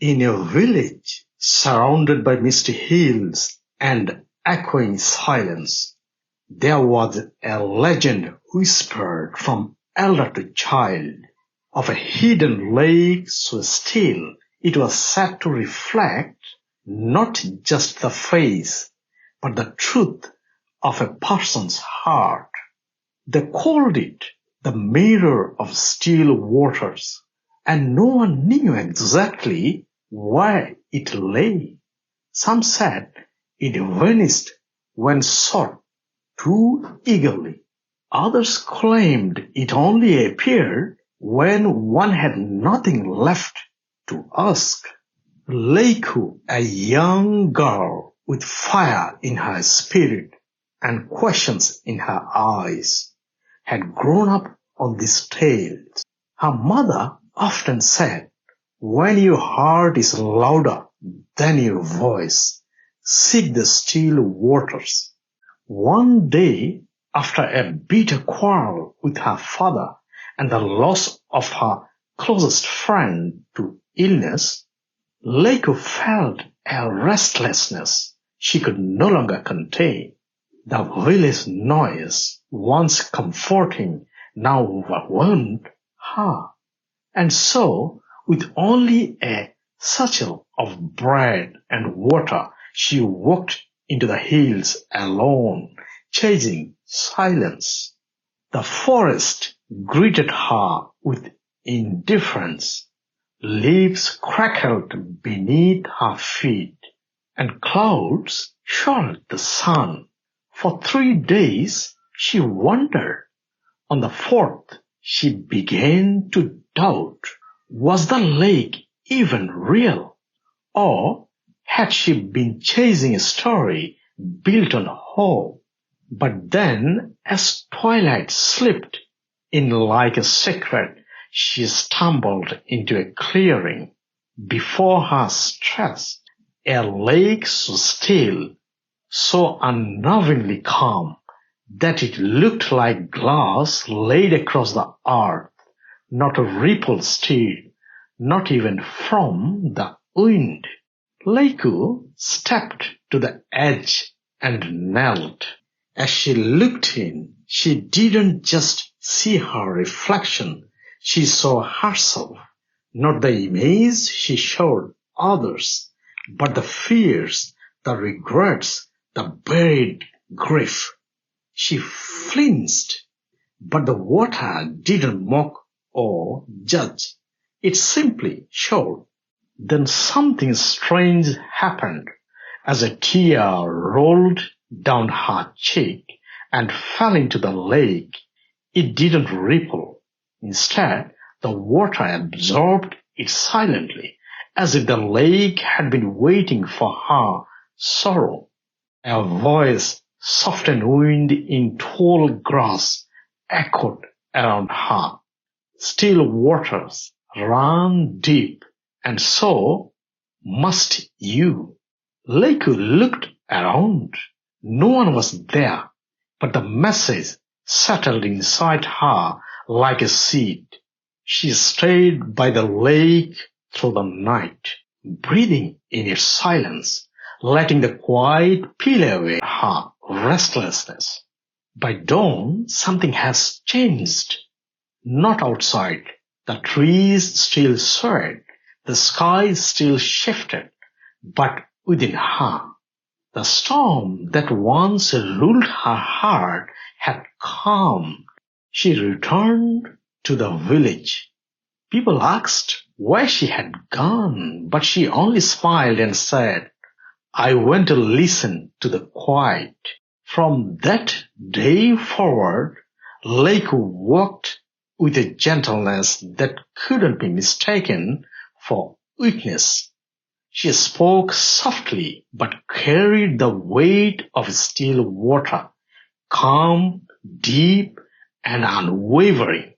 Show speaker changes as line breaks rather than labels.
In a village surrounded by misty hills and echoing silence, there was a legend whispered from elder to child of a hidden lake so still it was said to reflect not just the face, but the truth of a person's heart. They called it the mirror of still waters, and no one knew exactly where it lay. Some said it vanished when sought too eagerly. Others claimed it only appeared when one had nothing left to ask. Leiko, a young girl with fire in her spirit and questions in her eyes, had grown up on these tales. Her mother often said, "When your heart is louder than your voice, seek the still waters." One day, after a bitter quarrel with her father and the loss of her closest friend to illness, Leiko felt a restlessness she could no longer contain. The village noise, once comforting, now overwhelmed her. And so, with only a satchel of bread and water, she walked into the hills alone, chasing silence. The forest greeted her with indifference. Leaves crackled beneath her feet, and clouds shrouded the sun. For 3 days she wandered. On the 4th, she began to doubt. Was the lake even real? Or had she been chasing a story built on hope? But then, as twilight slipped in like a secret, she stumbled into a clearing. Before her stretched a lake so still, so unnervingly calm, that it looked like glass laid across the earth, not a ripple stirred, not even from the wind. Leiko stepped to the edge and knelt. As she looked in, she didn't just see her reflection, she saw herself, not the image she showed others, but the fears, the regrets, the buried grief. She flinched, but the water didn't mock or judge. It simply showed. Then something strange happened as a tear rolled down her cheek and fell into the lake. It didn't ripple. Instead, the water absorbed it silently, as if the lake had been waiting for her sorrow. A voice, soft and wind in tall grass, echoed around her. Still waters run deep, and so must you. Leiko looked around. No one was there, but the message settled inside her like a seed. She stayed by the lake through the night, breathing in its silence, letting the quiet peel away her restlessness. By dawn, something has changed. Not outside. The trees still swayed, the sky still shifted, but within her. The storm that once ruled her heart had calmed. She returned to the village. People asked where she had gone, but she only smiled and said, "I went to listen to the quiet." From that day forward, Leiko walked with a gentleness that couldn't be mistaken for weakness. She spoke softly, but carried the weight of still water, calm, deep, and unwavering.